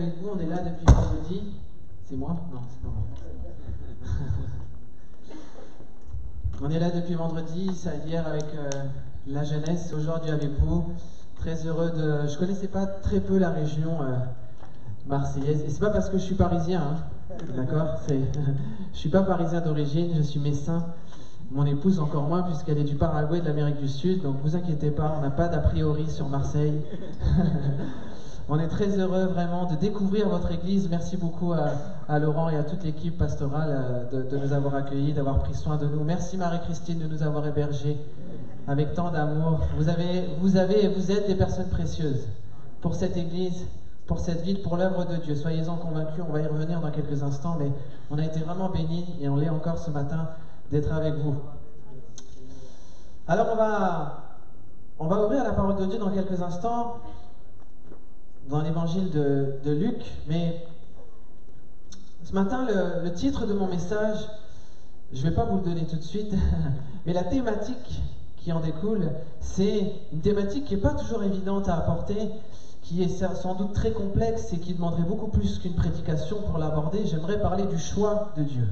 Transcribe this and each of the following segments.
Avec vous, on est là depuis vendredi. C'est moi? Non, c'est pas moi. On est là depuis vendredi, ça hier avec la jeunesse, aujourd'hui avec vous. Très heureux de... Je connaissais pas très peu la région marseillaise. Et c'est pas parce que je suis parisien, hein. D'accord? Je suis pas parisien d'origine, je suis messin. Mon épouse encore moins puisqu'elle est du Paraguay, de l'Amérique du Sud. Donc vous inquiétez pas, on n'a pas d'a priori sur Marseille. On est très heureux vraiment de découvrir votre église. Merci beaucoup à Laurent et à toute l'équipe pastorale de nous avoir accueillis, d'avoir pris soin de nous. Merci Marie-Christine de nous avoir hébergés avec tant d'amour. Vous êtes des personnes précieuses pour cette église, pour cette ville, pour l'œuvre de Dieu. Soyez-en convaincus, on va y revenir dans quelques instants, mais on a été vraiment bénis et on l'est encore ce matin d'être avec vous. Alors on va ouvrir la parole de Dieu dans quelques instants, dans l'évangile de Luc, mais ce matin, le titre de mon message, je ne vais pas vous le donner tout de suite, mais la thématique qui en découle, c'est une thématique qui n'est pas toujours évidente à apporter, qui est sans doute très complexe et qui demanderait beaucoup plus qu'une prédication pour l'aborder. J'aimerais parler du choix de Dieu.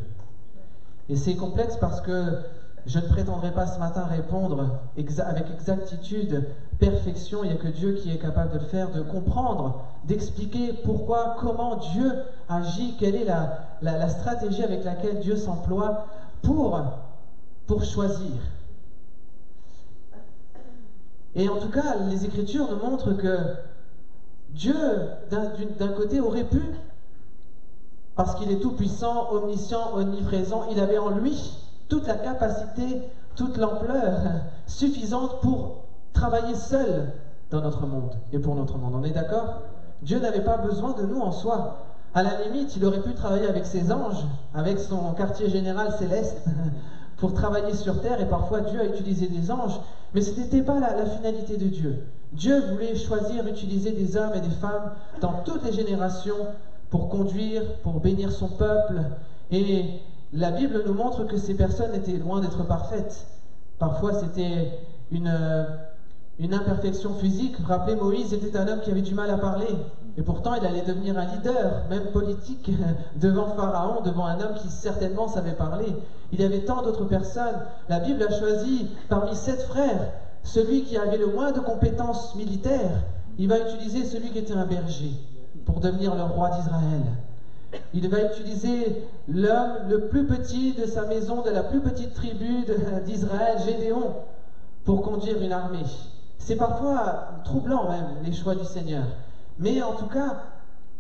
Et c'est complexe parce que je ne prétendrai pas ce matin répondre avec exactitude, perfection. Il n'y a que Dieu qui est capable de le faire, de comprendre, d'expliquer pourquoi, comment Dieu agit, quelle est la stratégie avec laquelle Dieu s'emploie pour choisir. Et en tout cas, les Écritures nous montrent que Dieu, d'un côté, aurait pu, parce qu'il est tout-puissant, omniscient, omniprésent, il avait en lui toute la capacité, toute l'ampleur suffisante pour travailler seul dans notre monde et pour notre monde. On est d'accord? Dieu n'avait pas besoin de nous en soi. À la limite, il aurait pu travailler avec ses anges, avec son quartier général céleste, pour travailler sur terre, et parfois Dieu a utilisé des anges, mais ce n'était pas la finalité de Dieu. Dieu voulait choisir, utiliser des hommes et des femmes dans toutes les générations pour conduire, pour bénir son peuple. Et la Bible nous montre que ces personnes étaient loin d'être parfaites. Parfois, c'était une imperfection physique. Rappelez, Moïse était un homme qui avait du mal à parler. Et pourtant, il allait devenir un leader, même politique, devant Pharaon, devant un homme qui certainement savait parler. Il y avait tant d'autres personnes. La Bible a choisi, parmi 7 frères, celui qui avait le moins de compétences militaires. Il va utiliser celui qui était un berger pour devenir le roi d'Israël. Il va utiliser l'homme le plus petit de sa maison, de la plus petite tribu d'Israël, Gédéon, pour conduire une armée. C'est parfois troublant même, les choix du Seigneur. Mais en tout cas,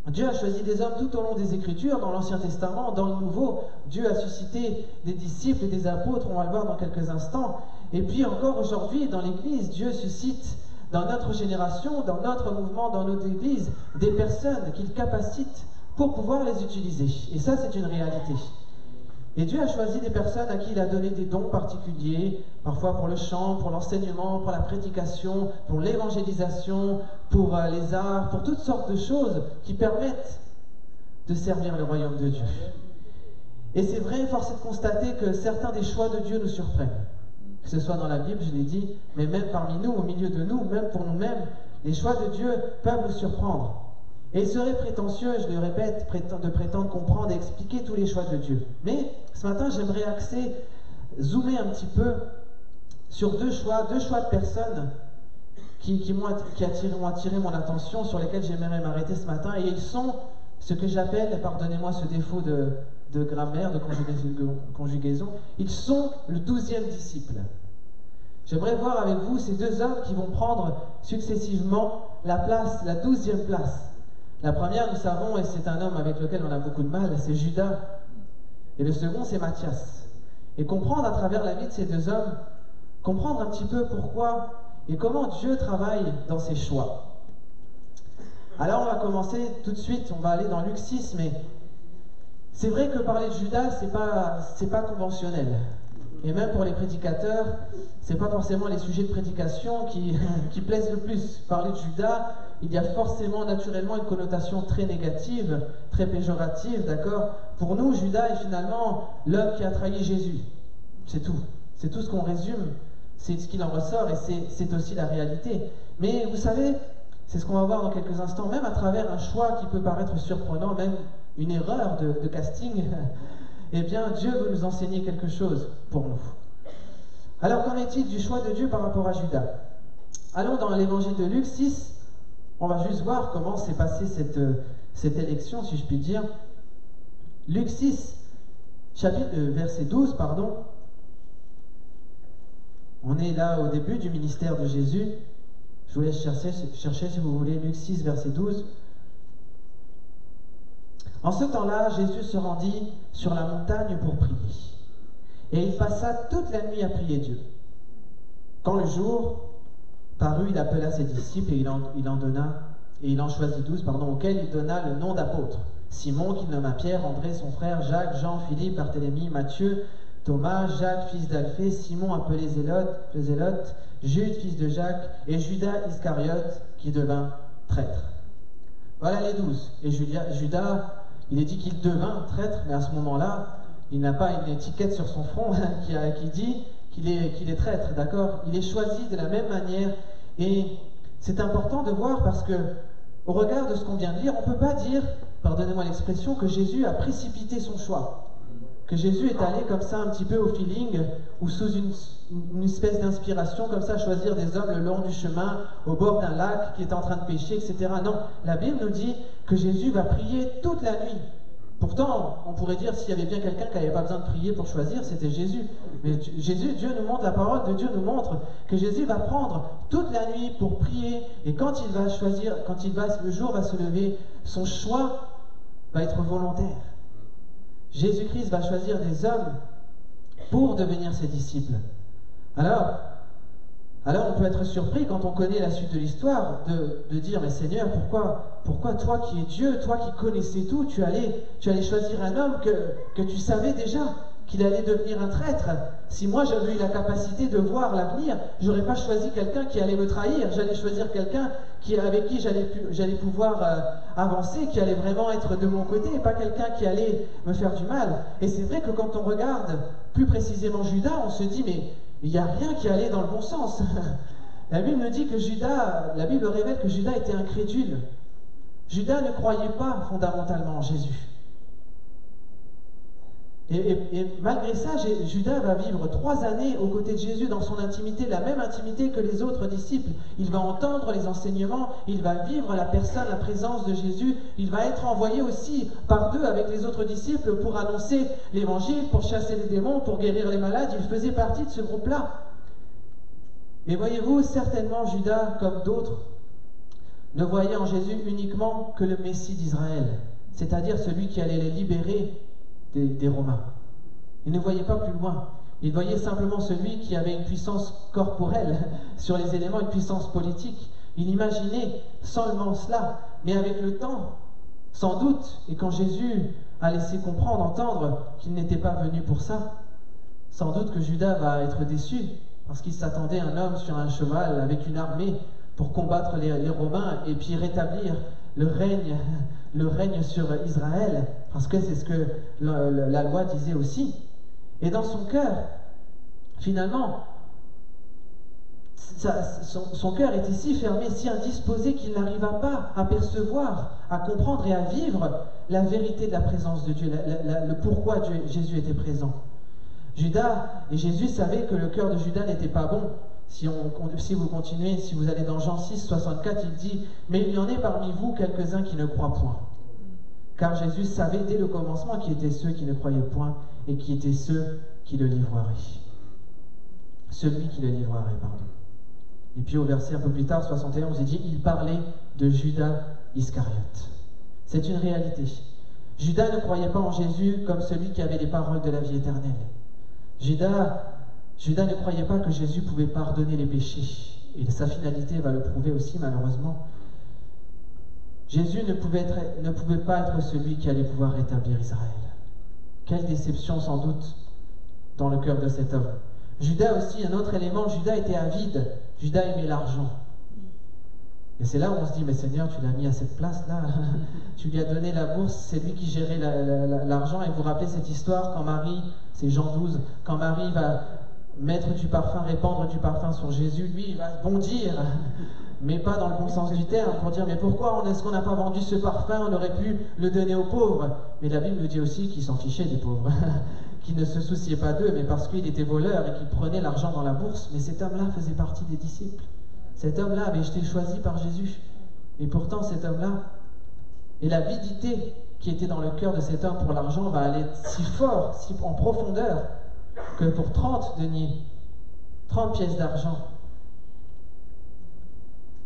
Dieu a choisi des hommes tout au long des Écritures, dans l'Ancien Testament, dans le Nouveau. Dieu a suscité des disciples et des apôtres, on va le voir dans quelques instants. Et puis encore aujourd'hui, dans l'Église, Dieu suscite dans notre génération, dans notre mouvement, dans notre Église, des personnes qu'il capacite pour pouvoir les utiliser. Et ça, c'est une réalité. Et Dieu a choisi des personnes à qui il a donné des dons particuliers, parfois pour le chant, pour l'enseignement, pour la prédication, pour l'évangélisation, pour les arts, pour toutes sortes de choses qui permettent de servir le royaume de Dieu. Et c'est vrai, force est de constater que certains des choix de Dieu nous surprennent. Que ce soit dans la Bible, je l'ai dit, mais même parmi nous, au milieu de nous, même pour nous-mêmes, les choix de Dieu peuvent nous surprendre. Et il serait prétentieux, je le répète, de prétendre comprendre et expliquer tous les choix de Dieu. Mais ce matin, j'aimerais zoomer un petit peu sur deux choix de personnes qui ont attiré mon attention, sur lesquels j'aimerais m'arrêter ce matin. Et ils sont ce que j'appelle, pardonnez-moi ce défaut de grammaire, de conjugaison, ils sont le 12e disciple. J'aimerais voir avec vous ces deux hommes qui vont prendre successivement la 12e place. La première, nous savons, et c'est un homme avec lequel on a beaucoup de mal, c'est Judas. Et le second, c'est Matthias. Et comprendre à travers la vie de ces deux hommes, comprendre un petit peu pourquoi et comment Dieu travaille dans ses choix. Alors on va commencer tout de suite, on va aller dans Luc 6, mais c'est vrai que parler de Judas, c'est pas conventionnel. Et même pour les prédicateurs, c'est pas forcément les sujets de prédication qui plaisent le plus. Parler de Judas, il y a forcément naturellement une connotation très négative, très péjorative, d'accord? Pour nous, Judas est finalement l'homme qui a trahi Jésus. C'est tout. C'est tout ce qu'on résume, c'est ce qu'il en ressort et c'est aussi la réalité. Mais vous savez, c'est ce qu'on va voir dans quelques instants, même à travers un choix qui peut paraître surprenant, même une erreur de casting, eh bien Dieu veut nous enseigner quelque chose pour nous. Alors qu'en est-il du choix de Dieu par rapport à Judas? Allons dans l'évangile de Luc 6, on va juste voir comment s'est passée cette élection, si je puis dire. Luc 6, verset 12, pardon. On est là au début du ministère de Jésus. Je vous laisse chercher si vous voulez, Luc 6, verset 12. En ce temps-là, Jésus se rendit sur la montagne pour prier. Et il passa toute la nuit à prier Dieu. Quand le jour parut, il appela ses disciples et il en choisit 12, auxquels il donna le nom d'apôtres. Simon, qu'il nomma Pierre, André, son frère, Jacques, Jean, Philippe, Barthélemy, Matthieu, Thomas, Jacques, fils d'Alphée, Simon, appelé le Zélote, Jude, fils de Jacques, et Judas Iscariote, qui devint traître. Voilà les 12. Et Judas, il est dit qu'il devint traître, mais à ce moment-là, il n'a pas une étiquette sur son front qui dit qu'il est traître, d'accord? Il est choisi de la même manière, et c'est important de voir parce que, au regard de ce qu'on vient de lire, on ne peut pas dire, pardonnez-moi l'expression, que Jésus a précipité son choix. Que Jésus est allé comme ça un petit peu au feeling ou sous une espèce d'inspiration, comme ça, choisir des hommes le long du chemin, au bord d'un lac qui est en train de pêcher, etc. Non, la Bible nous dit que Jésus va prier toute la nuit. Pourtant, on pourrait dire s'il y avait bien quelqu'un qui n'avait pas besoin de prier pour choisir, c'était Jésus. Mais Dieu nous montre, la parole de Dieu nous montre que Jésus va prendre toute la nuit pour prier, et quand il va choisir, le jour va se lever, son choix va être volontaire. Jésus-Christ va choisir des hommes pour devenir ses disciples. Alors on peut être surpris quand on connaît la suite de l'histoire de dire, mais Seigneur, pourquoi toi qui es Dieu, toi qui connaissais tout, tu allais choisir un homme que tu savais déjà qu'il allait devenir un traître? Si moi j'avais eu la capacité de voir l'avenir, j'aurais pas choisi quelqu'un qui allait me trahir, j'allais choisir quelqu'un avec qui j'allais pouvoir avancer, qui allait vraiment être de mon côté, et pas quelqu'un qui allait me faire du mal. Et c'est vrai que quand on regarde plus précisément Judas, on se dit, mais il n'y a rien qui allait dans le bon sens. La Bible nous dit que la Bible révèle que Judas était incrédule. Judas ne croyait pas fondamentalement en Jésus. Et malgré ça, Judas va vivre 3 années aux côtés de Jésus dans son intimité, la même intimité que les autres disciples. Il va entendre les enseignements, il va vivre la présence de Jésus, il va être envoyé aussi par 2 avec les autres disciples pour annoncer l'évangile, pour chasser les démons, pour guérir les malades. Il faisait partie de ce groupe-là. Et voyez-vous, certainement Judas, comme d'autres, ne voyait en Jésus uniquement que le Messie d'Israël, c'est-à-dire celui qui allait les libérer des Romains. Il ne voyait pas plus loin. Il voyait simplement celui qui avait une puissance corporelle sur les éléments, une puissance politique. Il imaginait seulement cela. Mais avec le temps, sans doute, et quand Jésus a laissé comprendre, entendre qu'il n'était pas venu pour ça, sans doute que Judas va être déçu, parce qu'il s'attendait à un homme sur un cheval avec une armée pour combattre les Romains et puis rétablir le règne sur Israël, parce que c'est ce que la loi disait aussi. Et dans son cœur, finalement, son cœur était si fermé, si indisposé qu'il n'arriva pas à percevoir, à comprendre et à vivre la vérité de la présence de Dieu, le pourquoi Jésus était présent. Judas et Jésus savaient que le cœur de Judas n'était pas bon. Si vous continuez, si vous allez dans Jean 6, 64, il dit « Mais il y en est parmi vous quelques-uns qui ne croient point. » Car Jésus savait dès le commencement qui étaient ceux qui ne croyaient point et qui étaient ceux qui le livreraient. Celui qui le livrerait, pardon. Et puis au verset un peu plus tard, 71, il dit « Il parlait de Judas Iscariote. » C'est une réalité. Judas ne croyait pas en Jésus comme celui qui avait les paroles de la vie éternelle. Judas ne croyait pas que Jésus pouvait pardonner les péchés. Et sa finalité va le prouver aussi, malheureusement. Jésus ne pouvait pas être celui qui allait pouvoir rétablir Israël. Quelle déception, sans doute, dans le cœur de cet homme. Judas aussi, un autre élément, Judas était avide. Judas aimait l'argent. Et c'est là où on se dit, mais Seigneur, tu l'as mis à cette place-là. Tu lui as donné la bourse, c'est lui qui gérait l'argent. Et vous vous rappelez cette histoire quand Marie, c'est Jean 12, quand Marie va mettre du parfum, répandre du parfum sur Jésus, lui, il va bondir. mais pas dans le bon sens du terme, pour dire mais pourquoi est-ce qu'on n'a pas vendu ce parfum, on aurait pu le donner aux pauvres. Mais la Bible nous dit aussi qu'il s'en fichait des pauvres, qu'il ne se souciait pas d'eux, mais parce qu'il était voleur et qu'il prenait l'argent dans la bourse. Mais cet homme-là faisait partie des disciples. Cet homme-là avait été choisi par Jésus. Et pourtant cet homme-là, et l'avidité qui était dans le cœur de cet homme pour l'argent va aller si fort, si en profondeur, que pour 30 deniers, 30 pièces d'argent,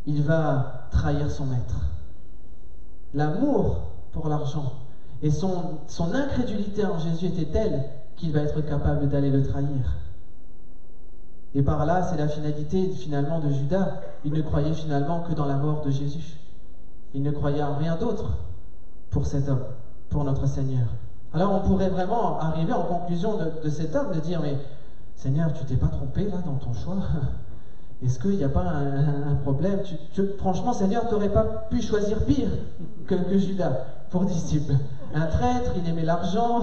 il va trahir son maître. L'amour pour l'argent et son incrédulité en Jésus était telle qu'il va être capable d'aller le trahir. Et par là, c'est la finalité finalement de Judas. Il ne croyait finalement que dans la mort de Jésus. Il ne croyait en rien d'autre pour cet homme, pour notre Seigneur. Alors on pourrait vraiment arriver en conclusion de cet homme, de dire, mais Seigneur, tu t'es pas trompé là dans ton choix? Est-ce qu'il n'y a pas un problème? Franchement, Seigneur, tu n'aurais pas pu choisir pire que Judas pour disciple. Un traître, il aimait l'argent,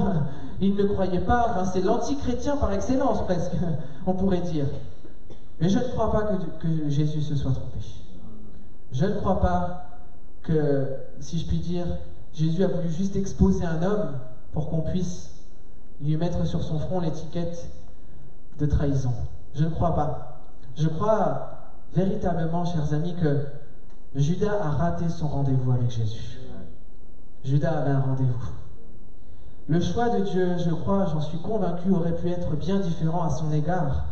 il ne croyait pas, enfin, c'est l'anti-chrétien par excellence presque, on pourrait dire. Mais je ne crois pas que Jésus se soit trompé. Je ne crois pas que, si je puis dire, Jésus a voulu juste exposer un homme pour qu'on puisse lui mettre sur son front l'étiquette de trahison. Je ne crois pas. Je crois véritablement, chers amis, que Judas a raté son rendez-vous avec Jésus. Judas avait un rendez-vous. Le choix de Dieu, je crois, j'en suis convaincu, aurait pu être bien différent à son égard.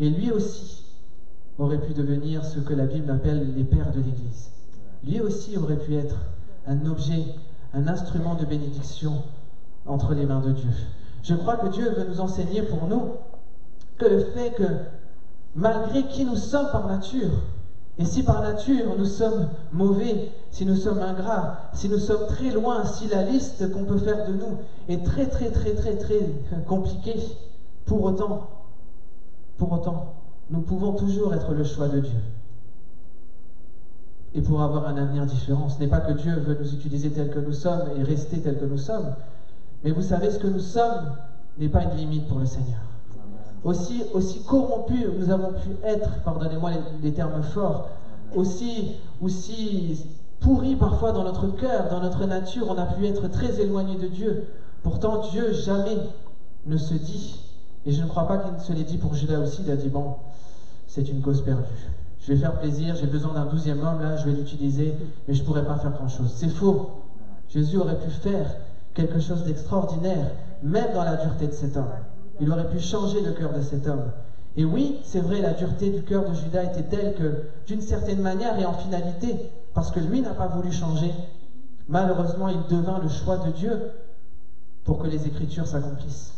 Et lui aussi aurait pu devenir ce que la Bible appelle les pères de l'Église. Lui aussi aurait pu être un objet, un instrument de bénédiction entre les mains de Dieu. Je crois que Dieu veut nous enseigner pour nous que le fait que, malgré qui nous sommes par nature, et si par nature nous sommes mauvais, si nous sommes ingrats, si nous sommes très loin, si la liste qu'on peut faire de nous est très compliquée, pour autant, nous pouvons toujours être le choix de Dieu. Et pour avoir un avenir différent, ce n'est pas que Dieu veut nous utiliser tels que nous sommes et rester tels que nous sommes, mais vous savez, ce que nous sommes n'est pas une limite pour le Seigneur. Aussi corrompus nous avons pu être, pardonnez-moi les termes forts, aussi pourris parfois dans notre cœur, dans notre nature, on a pu être très éloignés de Dieu. Pourtant, Dieu jamais ne se dit, et je ne crois pas qu'il ne se l'ait dit pour Judas aussi, il a dit, bon, c'est une cause perdue. Je vais faire plaisir, j'ai besoin d'un 12e homme, là, je vais l'utiliser, mais je ne pourrai pas faire grand-chose. C'est faux. Jésus aurait pu faire quelque chose d'extraordinaire, même dans la dureté de cet homme. Il aurait pu changer le cœur de cet homme. Et oui, c'est vrai, la dureté du cœur de Judas était telle que, d'une certaine manière et en finalité, parce que lui n'a pas voulu changer, malheureusement, il devint le choix de Dieu pour que les Écritures s'accomplissent.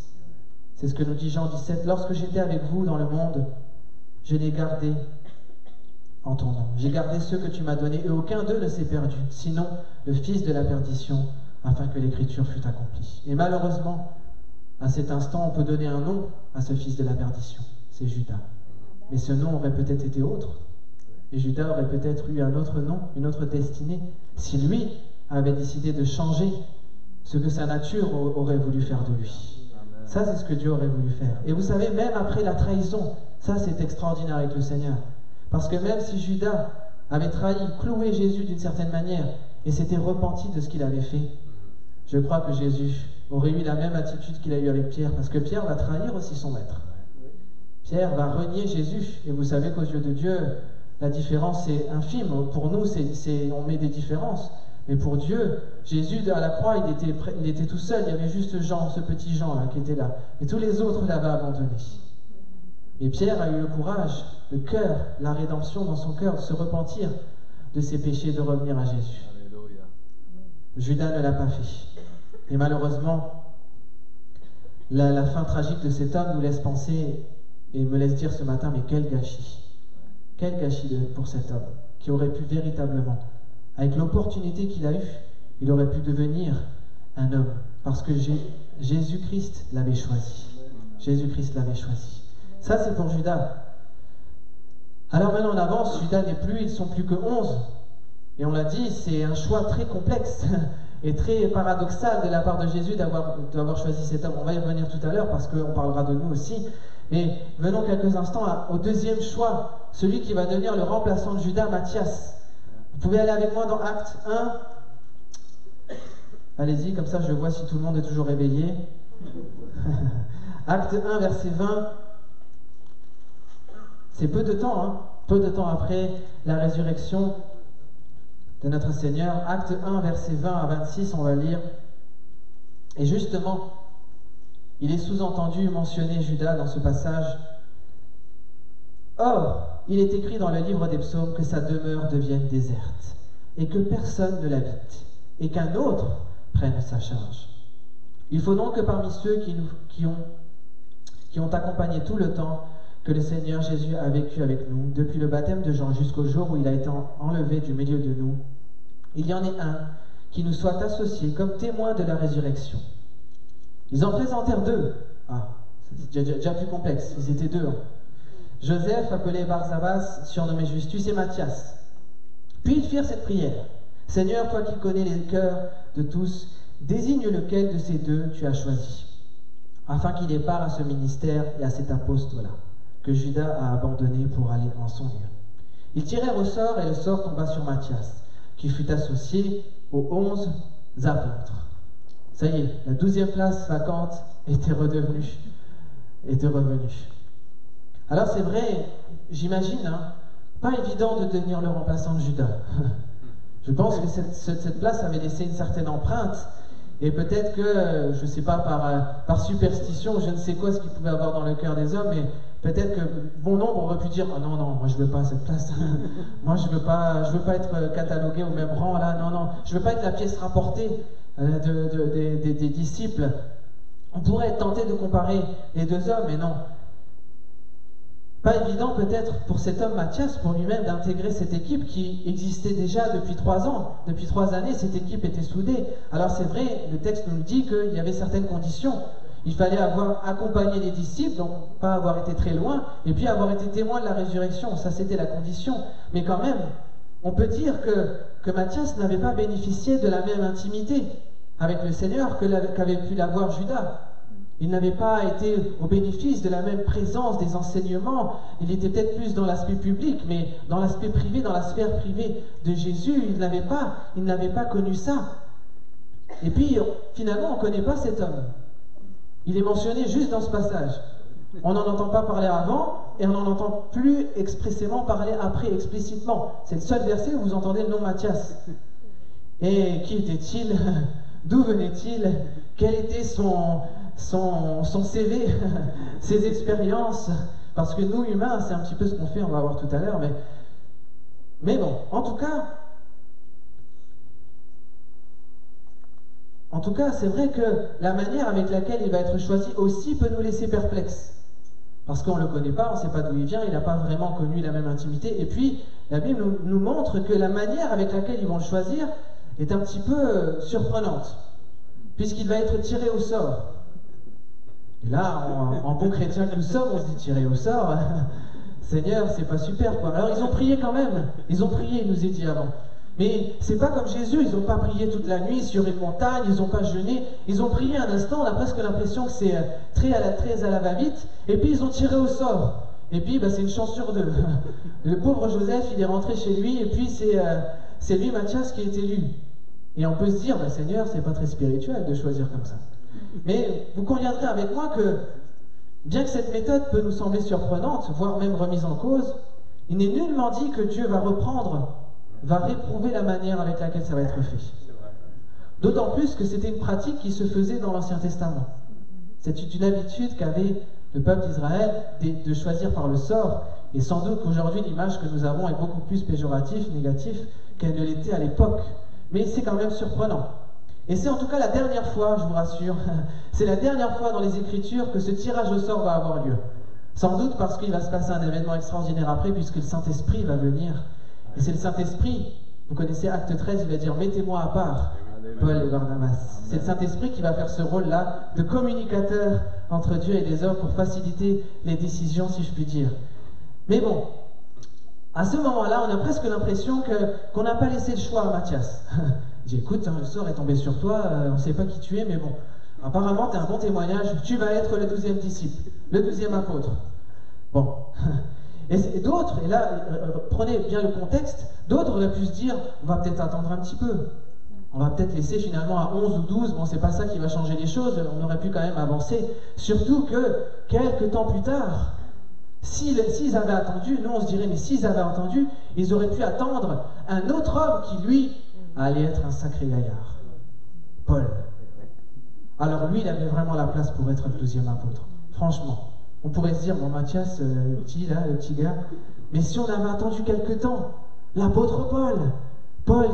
C'est ce que nous dit Jean 17. « Lorsque j'étais avec vous dans le monde, je l'ai gardé en ton nom. J'ai gardé ceux que tu m'as donnés, et aucun d'eux ne s'est perdu, sinon le fils de la perdition, afin que l'Écriture fût accomplie. » Et malheureusement, à cet instant, on peut donner un nom à ce fils de la perdition. C'est Judas. Mais ce nom aurait peut-être été autre. Et Judas aurait peut-être eu un autre nom, une autre destinée, si lui avait décidé de changer ce que sa nature aurait voulu faire de lui. Ça, c'est ce que Dieu aurait voulu faire. Et vous savez, même après la trahison, ça c'est extraordinaire avec le Seigneur. Parce que même si Judas avait trahi, cloué Jésus d'une certaine manière, et s'était repenti de ce qu'il avait fait, je crois que Jésus aurait eu la même attitude qu'il a eu avec Pierre, parce que Pierre va trahir aussi son maître. Pierre va renier Jésus, et vous savez qu'aux yeux de Dieu, la différence est infime. Pour nous, on met des différences, mais pour Dieu, Jésus à la croix, il était tout seul, il y avait juste Jean, ce petit Jean là, qui était là, et tous les autres l'avaient abandonné. Et Pierre a eu le courage, le cœur, la rédemption dans son cœur, de se repentir de ses péchés, de revenir à Jésus. Alléluia. Judas ne l'a pas fait. Et malheureusement, la fin tragique de cet homme nous laisse penser et me laisse dire ce matin, mais quel gâchis pour cet homme, qui aurait pu véritablement, avec l'opportunité qu'il a eue, il aurait pu devenir un homme, parce que Jésus-Christ l'avait choisi. Jésus-Christ l'avait choisi. Ça, c'est pour Judas. Alors maintenant, on avance, Judas n'est plus, ils ne sont plus que 11. Et on l'a dit, c'est un choix très complexe et très paradoxal de la part de Jésus d'avoir choisi cet homme. On va y revenir tout à l'heure parce qu'on parlera de nous aussi. Mais venons quelques instants au deuxième choix celui qui va devenir le remplaçant de Judas, Matthias. Vous pouvez aller avec moi dans Acte 1. Allez-y, comme ça je vois si tout le monde est toujours réveillé. Acte 1, verset 20. C'est peu de temps, hein, peu de temps après la résurrection de notre Seigneur. Acte 1, verset 20 à 26, on va lire. Et justement, il est sous-entendu mentionné Judas dans ce passage. Or, il est écrit dans le livre des psaumes que sa demeure devienne déserte, et que personne ne l'habite, et qu'un autre prenne sa charge. Il faut donc que parmi ceux qui ont accompagné tout le temps que le Seigneur Jésus a vécu avec nous, depuis le baptême de Jean jusqu'au jour où il a été enlevé du milieu de nous, il y en ait un qui nous soit associé comme témoin de la résurrection. Ils en présentèrent deux. Ah, c'est déjà plus complexe, ils étaient deux. Hein. Joseph, appelé Barsabas, surnommé Justus, et Matthias. Puis ils firent cette prière. Seigneur, toi qui connais les cœurs de tous, désigne lequel de ces deux tu as choisi, afin qu'il ait part à ce ministère et à cet apostolat, que Judas a abandonné pour aller en son lieu. Ils tirèrent au sort, et le sort tomba sur Matthias, qui fut associé aux 11 apôtres. Ça y est, la 12e place vacante était revenue. Alors c'est vrai, j'imagine, hein, pas évident de devenir le remplaçant de Judas. Je pense que cette place avait laissé une certaine empreinte, et peut-être que, je ne sais pas, par superstition, je ne sais quoi ce qu'il pouvait avoir dans le cœur des hommes, mais peut-être que bon nombre aurait pu dire « Oh non, non, moi je ne veux pas cette place, moi je veux pas être catalogué au même rang, là, non, non, je ne veux pas être la pièce rapportée des disciples. » On pourrait être tenté de comparer les deux hommes, mais non. Pas évident peut-être pour cet homme Matthias, pour lui-même, d'intégrer cette équipe qui existait déjà depuis 3 ans. Depuis 3 années, cette équipe était soudée. Alors c'est vrai, le texte nous dit qu'il y avait certaines conditions. Il fallait avoir accompagné les disciples, donc pas avoir été très loin, et puis avoir été témoin de la résurrection. Ça, c'était la condition. Mais quand même, on peut dire que Matthias n'avait pas bénéficié de la même intimité avec le Seigneur qu'avait pu l'avoir Judas. Il n'avait pas été au bénéfice de la même présence des enseignements. Il était peut-être plus dans l'aspect public, mais dans l'aspect privé, dans la sphère privée de Jésus, il n'avait pas connu ça. Et puis, finalement, on ne connaît pas cet homme. Il est mentionné juste dans ce passage. On n'en entend pas parler avant, et on n'en entend plus expressément parler après, explicitement. C'est le seul verset où vous entendez le nom Matthias. Et qui était-il? D'où venait-il? Quel était son CV, ses expériences? Parce que nous, humains, c'est un petit peu ce qu'on fait, on va voir tout à l'heure, mais bon, en tout cas, c'est vrai que la manière avec laquelle il va être choisi aussi peut nous laisser perplexes. Parce qu'on ne le connaît pas, on ne sait pas d'où il vient, il n'a pas vraiment connu la même intimité. Et puis, la Bible nous montre que la manière avec laquelle ils vont le choisir est un petit peu surprenante, puisqu'il va être tiré au sort. Et là, en bon chrétien que nous sommes, on se dit tiré au sort, Seigneur, c'est pas super quoi. Alors ils ont prié quand même, ils ont prié, il nous est dit avant. Mais c'est pas comme Jésus, ils n'ont pas prié toute la nuit sur une montagne, ils n'ont pas jeûné, ils ont prié un instant, on a presque l'impression que c'est très à la va-vite, et puis ils ont tiré au sort. Et puis c'est une chance sur 2. Le pauvre Joseph, il est rentré chez lui, et puis c'est lui, Matthias, qui est élu. Et on peut se dire, Seigneur, c'est pas très spirituel de choisir comme ça. Mais vous conviendrez avec moi que, bien que cette méthode peut nous sembler surprenante, voire même remise en cause, il n'est nullement dit que Dieu va réprouver la manière avec laquelle ça va être fait. D'autant plus que c'était une pratique qui se faisait dans l'Ancien Testament. C'est une habitude qu'avait le peuple d'Israël de choisir par le sort, et sans doute qu'aujourd'hui l'image que nous avons est beaucoup plus péjorative, négative, qu'elle ne l'était à l'époque. Mais c'est quand même surprenant. Et c'est en tout cas la dernière fois, je vous rassure, c'est la dernière fois dans les Écritures que ce tirage au sort va avoir lieu. Sans doute parce qu'il va se passer un événement extraordinaire après, puisque le Saint-Esprit va venir. Et c'est le Saint-Esprit, vous connaissez Acte 13, il va dire « Mettez-moi à part, Paul et Barnabas ». C'est le Saint-Esprit qui va faire ce rôle-là de communicateur entre Dieu et les hommes pour faciliter les décisions, si je puis dire. Mais bon, à ce moment-là, on a presque l'impression qu'on n'a pas laissé le choix à Matthias. J'ai dit, écoute, le sort est tombé sur toi, on ne sait pas qui tu es, mais bon, apparemment, tu as un bon témoignage, tu vas être le 12e disciple, le 12e apôtre. Bon. Et d'autres, et là, prenez bien le contexte, d'autres auraient pu se dire, on va peut-être attendre un petit peu. On va peut-être laisser finalement à 11 ou 12, bon, c'est pas ça qui va changer les choses, on aurait pu quand même avancer. Surtout que, quelques temps plus tard, s'ils avaient attendu, nous on se dirait, mais s'ils avaient attendu, ils auraient pu attendre un autre homme qui, lui, allait être un sacré gaillard. Paul. Alors lui, il avait vraiment la place pour être le 12e apôtre. Franchement. On pourrait se dire, bon, Matthias, le petit gars, mais si on avait attendu quelque temps, l'apôtre Paul,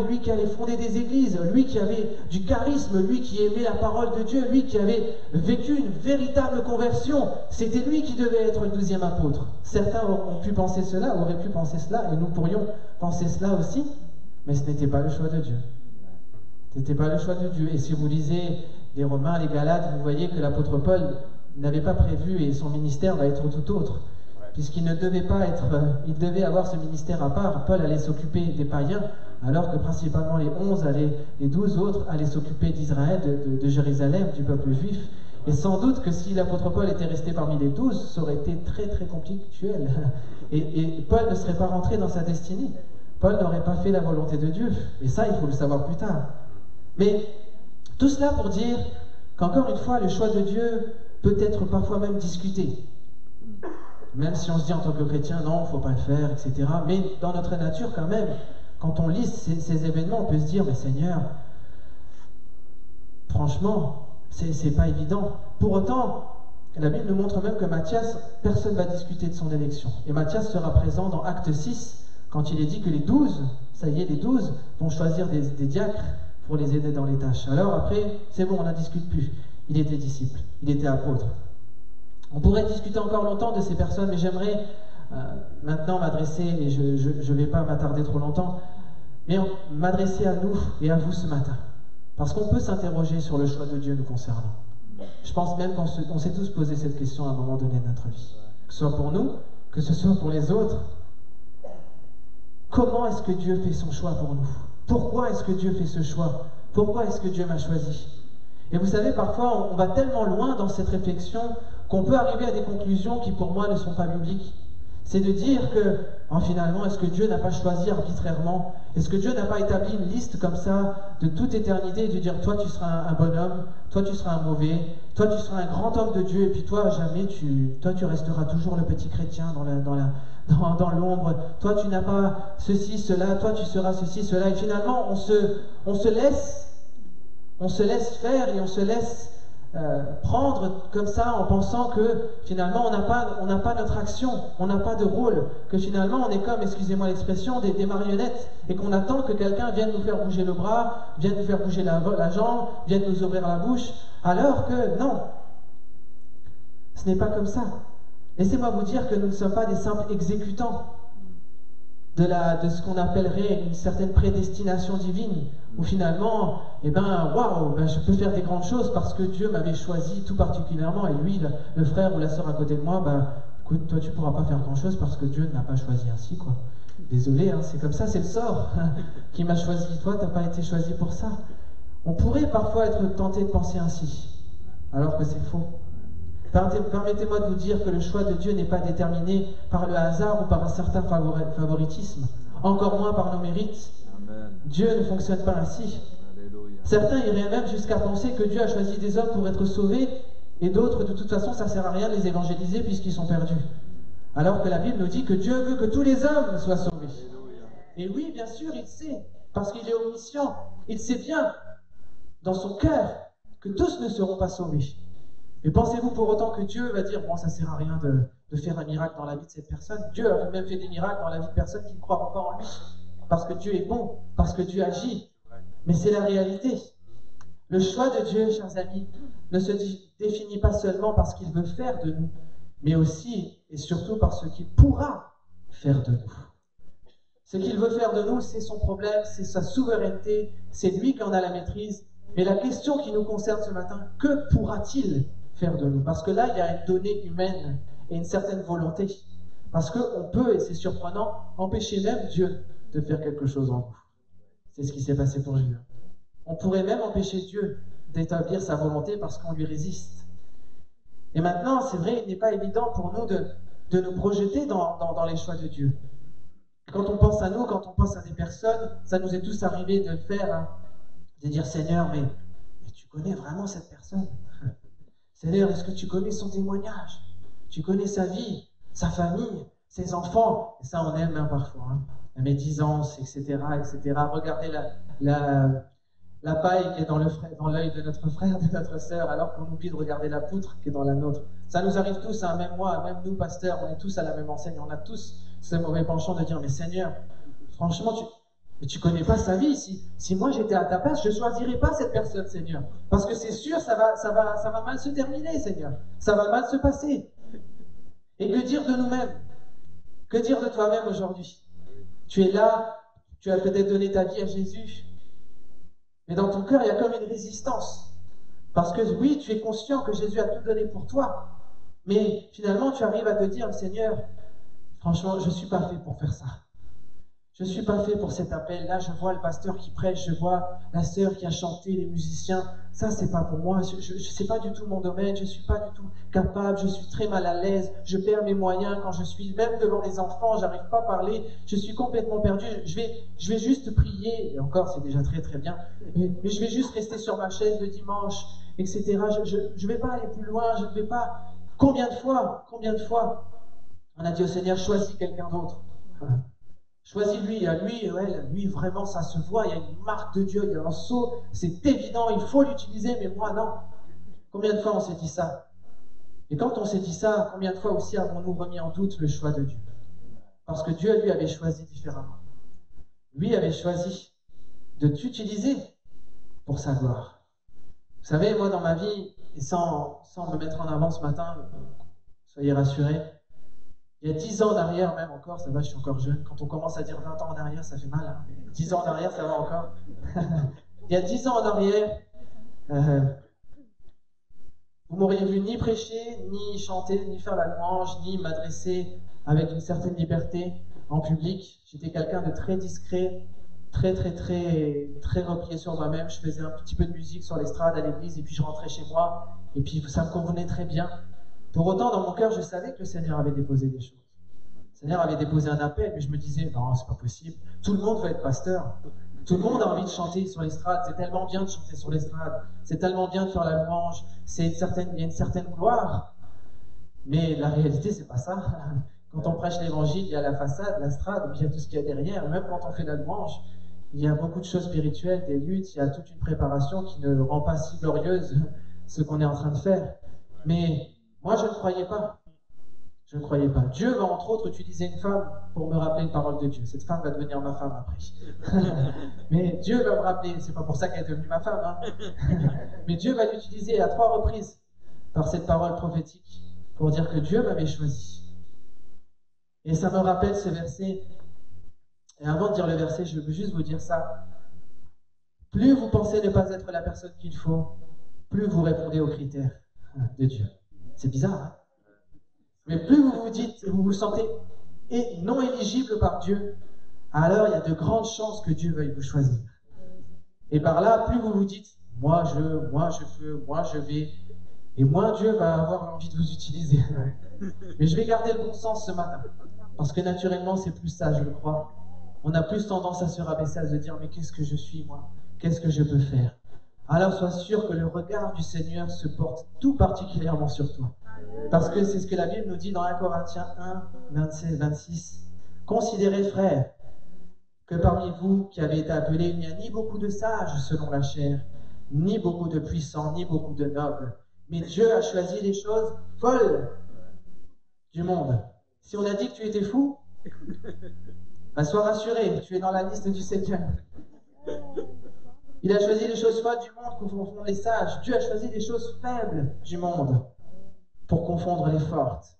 lui qui allait fonder des églises, lui qui avait du charisme, lui qui aimait la parole de Dieu, lui qui avait vécu une véritable conversion, c'était lui qui devait être le 12e apôtre. Certains ont pu penser cela, auraient pu penser cela, et nous pourrions penser cela aussi, mais ce n'était pas le choix de Dieu. Ce n'était pas le choix de Dieu. Et si vous lisez les Romains, les Galates, vous voyez que l'apôtre Paul n'avait pas prévu, et son ministère va être tout autre, puisqu'il ne devait pas être, il devait avoir ce ministère à part. Paul allait s'occuper des païens, alors que principalement les 12 autres allaient s'occuper d'Israël, de Jérusalem, du peuple juif. Et sans doute que si l'apôtre Paul était resté parmi les 12, ça aurait été très très conflictuel. Et Paul ne serait pas rentré dans sa destinée. Paul n'aurait pas fait la volonté de Dieu. Et ça, il faut le savoir plus tard. Mais tout cela pour dire qu'encore une fois, le choix de Dieu peut être parfois même discuté. Même si on se dit en tant que chrétien, non, il ne faut pas le faire, etc. Mais dans notre nature quand même, quand on lit ces événements, on peut se dire, mais Seigneur, franchement, c'est pas évident. Pour autant, la Bible nous montre même que Matthias, personne ne va discuter de son élection. Et Matthias sera présent dans Acte 6, quand il est dit que les 12, ça y est, les 12 vont choisir des diacres pour les aider dans les tâches. Alors après, c'est bon, on n'en discute plus. Il était disciple, il était apôtre. On pourrait discuter encore longtemps de ces personnes, mais j'aimerais maintenant m'adresser, et je ne vais pas m'attarder trop longtemps, mais m'adresser à nous et à vous ce matin. Parce qu'on peut s'interroger sur le choix de Dieu nous concernant. Je pense même qu'on s'est tous posé cette question à un moment donné de notre vie. Que ce soit pour nous, que ce soit pour les autres. Comment est-ce que Dieu fait son choix pour nous? Pourquoi est-ce que Dieu fait ce choix? Pourquoi est-ce que Dieu m'a choisi? Et vous savez, parfois, on va tellement loin dans cette réflexion qu'on peut arriver à des conclusions qui, pour moi, ne sont pas bibliques. C'est de dire que, finalement, est-ce que Dieu n'a pas choisi arbitrairement? Est-ce que Dieu n'a pas établi une liste comme ça de toute éternité et de dire, toi, tu seras un bon homme, toi, tu seras un mauvais, toi, tu seras un grand homme de Dieu, et puis toi, jamais, tu resteras toujours le petit chrétien dans l'ombre. Toi, tu n'as pas ceci, cela, toi, tu seras ceci, cela. Et finalement, on se laisse faire et on se laisse prendre comme ça en pensant que finalement on n'a pas notre action, on n'a pas de rôle, que finalement on est comme, excusez-moi l'expression, des marionnettes et qu'on attend que quelqu'un vienne nous faire bouger le bras, vienne nous faire bouger la jambe, vienne nous ouvrir la bouche, alors que non, ce n'est pas comme ça. Laissez-moi vous dire que nous ne sommes pas des simples exécutants de ce qu'on appellerait une certaine prédestination divine, où finalement, waouh, je peux faire des grandes choses parce que Dieu m'avait choisi tout particulièrement, et lui, le frère ou la sœur à côté de moi, écoute, toi tu pourras pas faire grand chose parce que Dieu ne l'a pas choisi ainsi, quoi. Désolé, c'est comme ça, c'est le sort qui m'a choisi, toi t'as pas été choisi pour ça. On pourrait parfois être tenté de penser ainsi, alors que c'est faux. Permettez-moi de vous dire que le choix de Dieu n'est pas déterminé par le hasard ou par un certain favoritisme, encore moins par nos mérites. Amen. Dieu ne fonctionne pas ainsi. Alléluia. Certains iraient même jusqu'à penser que Dieu a choisi des hommes pour être sauvés, et d'autres, de toute façon, ça ne sert à rien de les évangéliser puisqu'ils sont perdus. Alors que la Bible nous dit que Dieu veut que tous les hommes soient sauvés. Alléluia. Et oui, bien sûr, il sait, parce qu'il est omniscient. Il sait bien, dans son cœur, que tous ne seront pas sauvés. Et pensez-vous pour autant que Dieu va dire, bon, ça ne sert à rien de faire un miracle dans la vie de cette personne? Dieu a même fait des miracles dans la vie de personnes qui croient encore en lui. Parce que Dieu est bon, parce que Dieu agit. Mais c'est la réalité. Le choix de Dieu, chers amis, ne se définit pas seulement par ce qu'il veut faire de nous, mais aussi et surtout par ce qu'il pourra faire de nous. Ce qu'il veut faire de nous, c'est son problème, c'est sa souveraineté, c'est lui qui en a la maîtrise. Mais la question qui nous concerne ce matin, que pourra-t-il faire de nous? Parce que là, il y a une donnée humaine et une certaine volonté. Parce qu'on peut, et c'est surprenant, empêcher même Dieu de faire quelque chose en nous. C'est ce qui s'est passé pour Judas. On pourrait même empêcher Dieu d'établir sa volonté parce qu'on lui résiste. Et maintenant, c'est vrai, il n'est pas évident pour nous de nous projeter dans les choix de Dieu. Quand on pense à nous, quand on pense à des personnes, ça nous est tous arrivé de le faire, hein, de dire Seigneur, mais tu connais vraiment cette personne? Seigneur, est-ce que tu connais son témoignage? Tu connais sa vie, sa famille, ses enfants? Et ça, on aime hein, parfois. Hein. La médisance, etc., etc. Regardez la paille qui est dans l'œil de notre frère, de notre sœur, alors qu'on oublie de regarder la poutre qui est dans la nôtre. Ça nous arrive tous, hein, même moi, même nous, pasteurs, on est tous à la même enseigne. On a tous ce mauvais penchant de dire, mais Seigneur, franchement, tu connais pas sa vie. Si moi j'étais à ta place, je ne choisirais pas cette personne, Seigneur. Parce que c'est sûr, ça va mal se terminer, Seigneur. Ça va mal se passer. Et que dire de nous-mêmes? Que dire de toi-même aujourd'hui? Tu es là, tu as peut-être donné ta vie à Jésus, mais dans ton cœur, il y a comme une résistance. Parce que oui, tu es conscient que Jésus a tout donné pour toi, mais finalement, tu arrives à te dire, Seigneur, franchement, je ne suis pas fait pour faire ça. Je ne suis pas fait pour cet appel. Là, je vois le pasteur qui prêche, je vois la sœur qui a chanté, les musiciens. Ça, c'est pas pour moi. C'est pas du tout mon domaine. Je suis pas du tout capable. Je suis très mal à l'aise. Je perds mes moyens quand je suis même devant les enfants. J'arrive pas à parler. Je suis complètement perdu. Je vais juste prier. Et encore, c'est déjà très très bien. Mais je vais juste rester sur ma chaise le dimanche, etc. Je vais pas aller plus loin. Je ne vais pas. Combien de fois on a dit au Seigneur, choisis quelqu'un d'autre. Choisis-lui, lui vraiment ça se voit, il y a une marque de Dieu, il y a un sceau, c'est évident, il faut l'utiliser, mais moi non. Combien de fois on s'est dit ça? Et quand on s'est dit ça, combien de fois aussi avons-nous remis en doute le choix de Dieu? Parce que Dieu, lui, avait choisi différemment. Lui avait choisi de t'utiliser pour sa gloire. Vous savez, moi dans ma vie, et sans me mettre en avant ce matin, soyez rassurés, il y a 10 ans en arrière, même encore, ça va, je suis encore jeune. Quand on commence à dire 20 ans en arrière, ça fait mal. Hein, mais 10 ans en arrière, ça va encore. Il y a 10 ans en arrière, vous m'auriez vu ni prêcher, ni chanter, ni faire la louange, ni m'adresser avec une certaine liberté en public. J'étais quelqu'un de très discret, très replié sur moi-même. Je faisais un petit peu de musique sur l'estrade à l'église et puis je rentrais chez moi et puis ça me convenait très bien. Pour autant, dans mon cœur, je savais que le Seigneur avait déposé des choses. Le Seigneur avait déposé un appel, mais je me disais, non, c'est pas possible. Tout le monde veut être pasteur. Tout le monde a envie de chanter sur l'estrade. C'est tellement bien de chanter sur l'estrade. C'est tellement bien de faire la louange. Il y a une certaine gloire. Mais la réalité, c'est pas ça. Quand on prêche l'évangile, il y a la façade, l'estrade, puis il y a tout ce qu'il y a derrière. Même quand on fait la louange, il y a beaucoup de choses spirituelles, des luttes, il y a toute une préparation qui ne rend pas si glorieuse ce qu'on est en train de faire. Mais moi, je ne croyais pas. Je ne croyais pas. Dieu va entre autres utiliser une femme pour me rappeler une parole de Dieu. Cette femme va devenir ma femme après. Mais Dieu va me rappeler, c'est pas pour ça qu'elle est devenue ma femme, hein. Mais Dieu va l'utiliser à 3 reprises par cette parole prophétique pour dire que Dieu m'avait choisi. Et ça me rappelle ce verset. Et avant de dire le verset, je veux juste vous dire ça. Plus vous pensez ne pas être la personne qu'il faut, plus vous répondez aux critères de Dieu. C'est bizarre, hein? Mais plus vous vous sentez non éligible par Dieu, alors il y a de grandes chances que Dieu veuille vous choisir. Et par là, plus vous vous dites, moi je peux, moi je vais, et moins Dieu va avoir envie de vous utiliser. Mais je vais garder le bon sens ce matin, parce que naturellement c'est plus ça, je le crois. On a plus tendance à se rabaisser, à se dire, mais qu'est-ce que je suis moi? Qu'est-ce que je peux faire? Alors sois sûr que le regard du Seigneur se porte tout particulièrement sur toi. Parce que c'est ce que la Bible nous dit dans 1 Corinthiens 1, 26. Considérez, frères, que parmi vous qui avez été appelés, il n'y a ni beaucoup de sages selon la chair, ni beaucoup de puissants, ni beaucoup de nobles. Mais Dieu a choisi les choses folles du monde. Si on a dit que tu étais fou, ben sois rassuré, tu es dans la liste du Seigneur. Il a choisi les choses folles du monde pour confondre les sages. Dieu a choisi les choses faibles du monde pour confondre les fortes.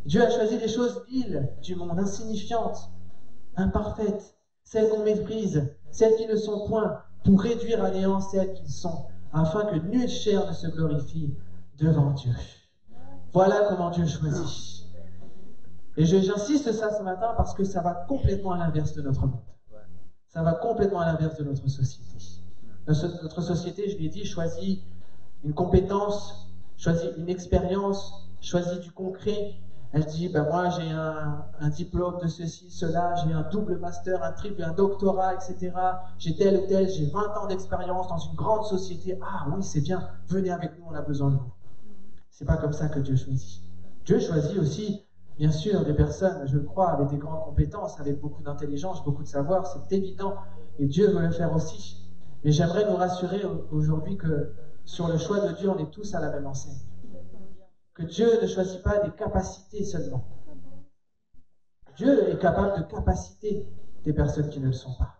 Dieu a choisi les choses viles du monde, insignifiantes, imparfaites, celles qu'on méprise, celles qui ne sont point, pour réduire à néant celles qui sont, afin que nulle chair ne se glorifie devant Dieu. Voilà comment Dieu choisit. Et j'insiste ça ce matin parce que ça va complètement à l'inverse de notre monde. Ça va complètement à l'inverse de notre société. Notre société, je l'ai dit, choisit une compétence, choisit une expérience, choisit du concret, Elle dit, ben moi j'ai un diplôme de ceci, cela, j'ai un double master, un triple, un doctorat, etc. J'ai tel ou tel, j'ai 20 ans d'expérience dans une grande société. Ah oui, c'est bien, venez avec nous, on a besoin de vous. C'est pas comme ça que Dieu choisit. Dieu choisit aussi, bien sûr, des personnes, je le crois, avec des grandes compétences, avec beaucoup d'intelligence, beaucoup de savoir, c'est évident. Et Dieu veut le faire aussi. Mais j'aimerais nous rassurer aujourd'hui que sur le choix de Dieu, on est tous à la même enseigne. Que Dieu ne choisit pas des capacités seulement. Dieu est capable de capaciter des personnes qui ne le sont pas.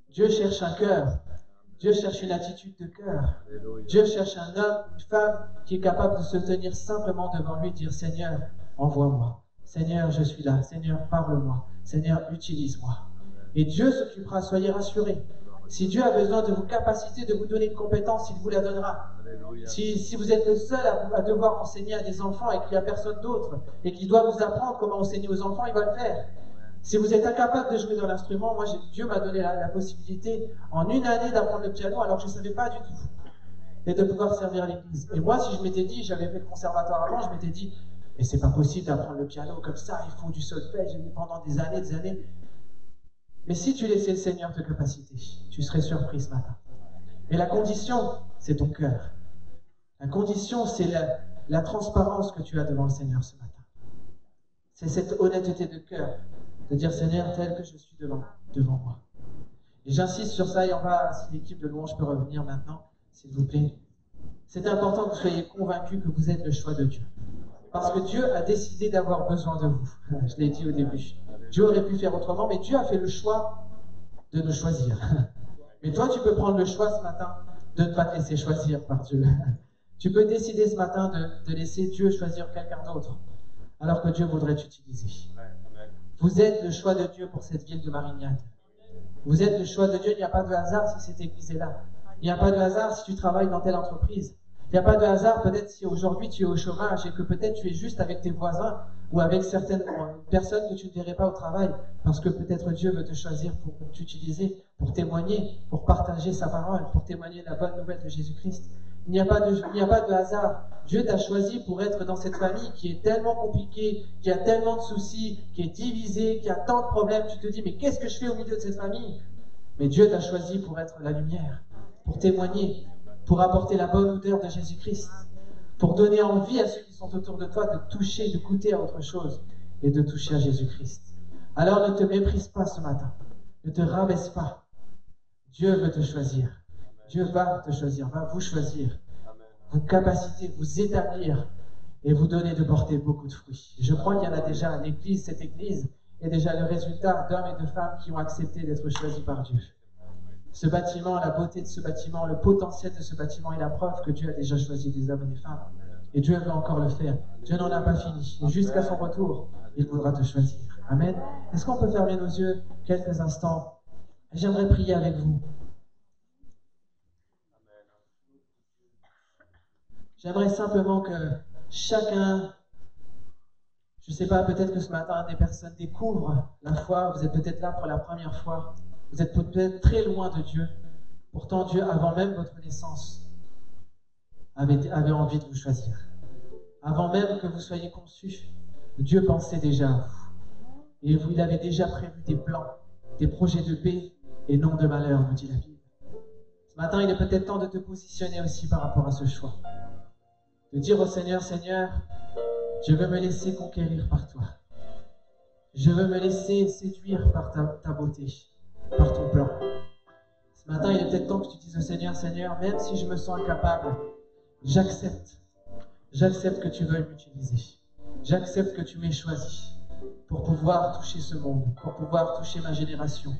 Dieu cherche un cœur. Dieu cherche une attitude de cœur. Dieu cherche un homme, une femme qui est capable de se tenir simplement devant lui et dire « Seigneur, envoie-moi. Seigneur, je suis là. Seigneur, parle-moi. Seigneur, utilise-moi. » Et Dieu s'occupera, soyez rassurés. Si Dieu a besoin de vous capaciter, de vous donner une compétence, il vous la donnera. Si vous êtes le seul à devoir enseigner à des enfants et qu'il n'y a personne d'autre et qu'il doit vous apprendre comment enseigner aux enfants, il va le faire. Si vous êtes incapable de jouer dans l'instrument, moi Dieu m'a donné la possibilité en une année d'apprendre le piano alors que je ne savais pas du tout. Et de pouvoir servir l'Église. Et moi, si je m'étais dit, j'avais fait le conservatoire avant, je m'étais dit, mais c'est pas possible d'apprendre le piano comme ça, il faut du solfège pendant des années, des années. Mais si tu laissais le Seigneur te capaciter, tu serais surpris ce matin. Et la condition, c'est ton cœur. La condition, c'est la transparence que tu as devant le Seigneur ce matin. C'est cette honnêteté de cœur, de dire Seigneur, tel que je suis devant moi. Et j'insiste sur ça, et on va, si l'équipe de louange peut revenir maintenant, s'il vous plaît. C'est important que vous soyez convaincus que vous êtes le choix de Dieu. Parce que Dieu a décidé d'avoir besoin de vous. Je l'ai dit au début. Dieu aurait pu faire autrement, mais Dieu a fait le choix de nous choisir. Mais toi, tu peux prendre le choix ce matin de ne pas te laisser choisir par Dieu. Tu peux décider ce matin de laisser Dieu choisir quelqu'un d'autre, alors que Dieu voudrait t'utiliser. Vous êtes le choix de Dieu pour cette ville de Marignane. Vous êtes le choix de Dieu. Il n'y a pas de hasard si cette église est là. Il n'y a pas de hasard si tu travailles dans telle entreprise. Il n'y a pas de hasard peut-être si aujourd'hui tu es au chômage et que peut-être tu es juste avec tes voisins ou avec certaines personnes que tu ne verrais pas au travail. Parce que peut-être Dieu veut te choisir pour t'utiliser, pour témoigner, pour partager sa parole, pour témoigner la bonne nouvelle de Jésus-Christ. Il n'y a pas de hasard. Dieu t'a choisi pour être dans cette famille qui est tellement compliquée, qui a tellement de soucis, qui est divisée, qui a tant de problèmes. Tu te dis, mais qu'est-ce que je fais au milieu de cette famille? Mais Dieu t'a choisi pour être la lumière, pour témoigner, pour apporter la bonne odeur de Jésus-Christ, pour donner envie à ceux qui sont autour de toi de toucher, de goûter à autre chose et de toucher à Jésus-Christ. Alors ne te méprise pas ce matin, ne te rabaisse pas. Dieu veut te choisir. Dieu va te choisir, va vous choisir, vous capaciter, vous établir et vous donner de porter beaucoup de fruits. Je crois qu'il y en a déjà à l'Église, cette Église est déjà le résultat d'hommes et de femmes qui ont accepté d'être choisis par Dieu. Ce bâtiment, la beauté de ce bâtiment, le potentiel de ce bâtiment est la preuve que Dieu a déjà choisi des hommes et des femmes. Et Dieu veut encore le faire. Dieu n'en a pas fini. Et jusqu'à son retour, il voudra te choisir. Amen. Est-ce qu'on peut fermer nos yeux quelques instants? J'aimerais prier avec vous. J'aimerais simplement que chacun, je ne sais pas, peut-être que ce matin, des personnes découvrent la foi. Vous êtes peut-être là pour la première fois. Vous êtes peut-être très loin de Dieu. Pourtant, Dieu, avant même votre naissance, avait envie de vous choisir. Avant même que vous soyez conçus, Dieu pensait déjà à vous. Et il avait déjà prévu des plans, des projets de paix et non de malheur, nous dit la Bible. Ce matin, il est peut-être temps de te positionner aussi par rapport à ce choix. De dire au Seigneur, Seigneur, je veux me laisser conquérir par toi. Je veux me laisser séduire par ta beauté, par ton plan. Ce matin, il est peut-être temps que tu dises au Seigneur, Seigneur, même si je me sens incapable, j'accepte. J'accepte que tu veuilles m'utiliser. J'accepte que tu m'aies choisi pour pouvoir toucher ce monde, pour pouvoir toucher ma génération.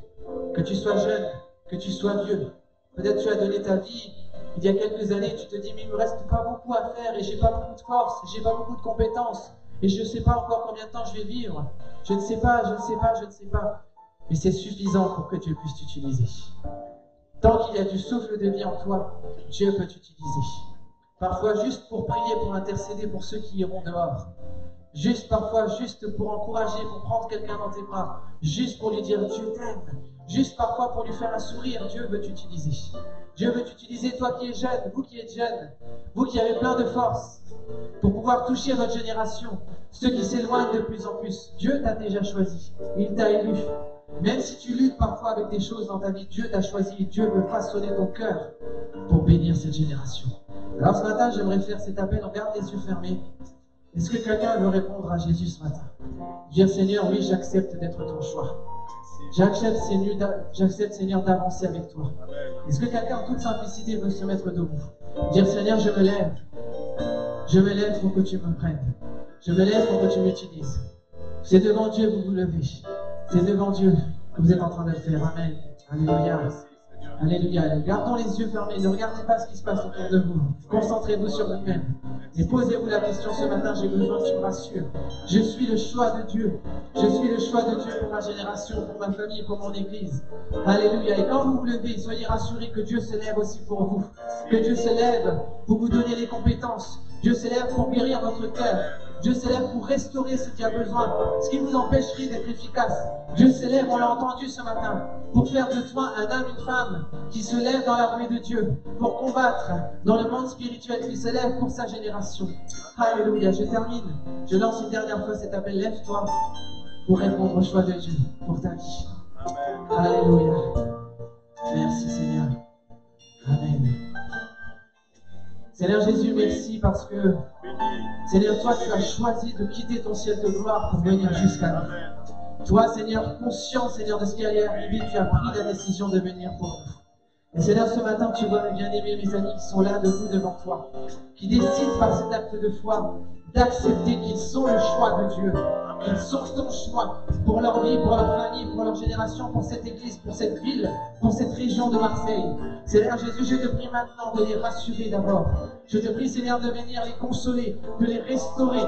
Que tu sois jeune, que tu sois vieux. Peut-être tu as donné ta vie il y a quelques années, tu te dis, mais il ne me reste pas beaucoup à faire et j'ai pas beaucoup de force, j'ai pas beaucoup de compétences et je ne sais pas encore combien de temps je vais vivre. Je ne sais pas. Mais c'est suffisant pour que Dieu puisse t'utiliser. Tant qu'il y a du souffle de vie en toi, Dieu peut t'utiliser. Parfois juste pour prier, pour intercéder pour ceux qui iront dehors. Parfois juste pour encourager, pour prendre quelqu'un dans tes bras. Juste pour lui dire Dieu t'aime. Juste parfois pour lui faire un sourire. Dieu veut t'utiliser. Dieu veut t'utiliser, toi qui es jeune, vous qui êtes jeune, vous qui avez plein de force, pour pouvoir toucher votre génération, ceux qui s'éloignent de plus en plus. Dieu t'a déjà choisi, il t'a élu. Même si tu luttes parfois avec des choses dans ta vie, Dieu t'a choisi, Dieu veut façonner ton cœur pour bénir cette génération. Alors ce matin, j'aimerais faire cet appel, on garde les yeux fermés. Est-ce que quelqu'un veut répondre à Jésus ce matin? Dire Seigneur, oui, j'accepte d'être ton choix. J'accepte Seigneur d'avancer avec toi. Est-ce que quelqu'un en toute simplicité veut se mettre debout? Dire Seigneur, je me lève. Je me lève pour que tu me prennes. Je me lève pour que tu m'utilises. C'est devant Dieu que vous vous levez. C'est devant Dieu que vous êtes en train de le faire. Amen. Alléluia. Alléluia. Gardons les yeux fermés. Ne regardez pas ce qui se passe autour de vous. Concentrez-vous sur vous-même. Et posez-vous la question ce matin. J'ai besoin que tu me rassures. Je suis le choix de Dieu. Je suis le choix de Dieu pour ma génération, pour ma famille, pour mon église. Alléluia. Et quand vous vous levez, soyez rassurés que Dieu se lève aussi pour vous. Que Dieu se lève pour vous donner les compétences. Dieu se lève pour guérir votre cœur. Dieu se lève pour restaurer ce qui a besoin, ce qui vous empêcherait d'être efficace. Dieu se lève, on l'a entendu ce matin, pour faire de toi un homme, une femme qui se lève dans l'armée de Dieu, pour combattre dans le monde spirituel, qui se lève pour sa génération. Alléluia, je termine. Je lance une dernière fois cet appel. Lève-toi pour répondre au choix de Dieu pour ta vie. Alléluia. Merci Seigneur. Amen. Seigneur Jésus, merci parce que, Seigneur, toi, tu as choisi de quitter ton ciel de gloire pour venir jusqu'à nous. Toi, Seigneur, conscient, Seigneur, de ce qui allait arriver, tu as pris la décision de venir pour nous. Et Seigneur, ce matin, tu vois, mes bien-aimés, mes amis qui sont là, debout devant toi, qui décident par cet acte de foi d'accepter qu'ils sont le choix de Dieu, qu'ils sont ton choix pour leur vie, pour leur famille, pour leur génération, pour cette église, pour cette ville, pour cette région de Marseille. Seigneur Jésus, je te prie maintenant de les rassurer d'abord. Je te prie, Seigneur, de venir les consoler, de les restaurer,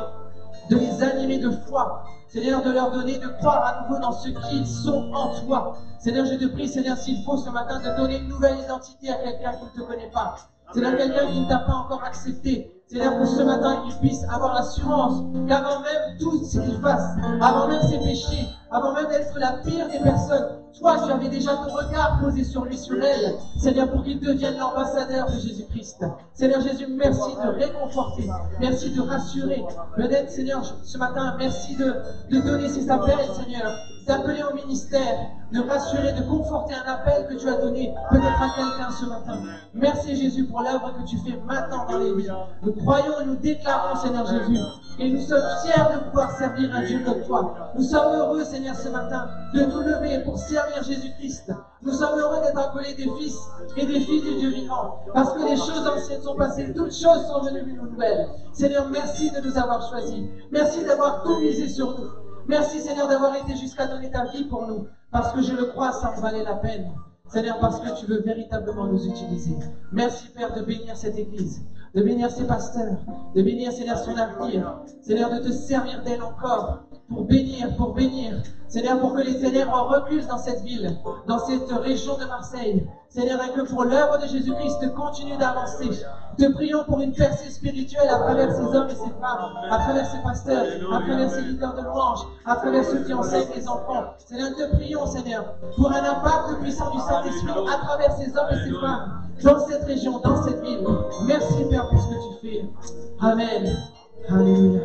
de les animer de foi. Seigneur, de leur donner de croire à nouveau dans ce qu'ils sont en toi. Seigneur, je te prie, Seigneur, s'il faut ce matin, de donner une nouvelle identité à quelqu'un qui ne te connaît pas. Seigneur, quelqu'un qui ne t'a pas encore accepté. Seigneur, que ce matin, il puisse avoir l'assurance qu'avant même tout ce qu'il fasse, avant même ses péchés, avant même d'être la pire des personnes, toi, tu avais déjà ton regard posé sur lui, sur elle. Seigneur, pour qu'il devienne l'ambassadeur de Jésus-Christ. Seigneur Jésus, merci de réconforter. Merci de rassurer. Peut-être, Seigneur, ce matin, merci de donner ces appels, Seigneur. D'appeler au ministère, de rassurer, de conforter un appel que tu as donné peut-être à quelqu'un ce matin. Merci Jésus pour l'œuvre que tu fais maintenant dans les vies. Nous croyons et nous déclarons, Seigneur Jésus, et nous sommes fiers de pouvoir servir un Dieu comme toi. Nous sommes heureux, Seigneur, ce matin, de nous lever pour servir Jésus-Christ. Nous sommes heureux d'être appelés des fils et des filles du Dieu vivant, parce que les choses anciennes sont passées, toutes choses sont venues nouvelles. Seigneur, merci de nous avoir choisis. Merci d'avoir tout misé sur nous. Merci Seigneur d'avoir été jusqu'à donner ta vie pour nous, parce que je le crois, ça en valait la peine. Seigneur, parce que tu veux véritablement nous utiliser. Merci Père de bénir cette église, de bénir ses pasteurs, de bénir Seigneur son avenir. Seigneur, de te servir d'elle encore, pour bénir. Seigneur, pour que les ténèbres reculent dans cette ville, dans cette région de Marseille. Seigneur, et que pour l'œuvre de Jésus-Christ continue d'avancer. Te prions pour une percée spirituelle à travers ces hommes et ces femmes, à travers ces pasteurs, à travers ces leaders de louange, à travers ceux qui enseignent les enfants. Seigneur, te prions, Seigneur, pour un impact puissant du Saint-Esprit à travers ces hommes et ces femmes, dans cette région, dans cette ville. Merci Père pour ce que tu fais. Amen. Alléluia.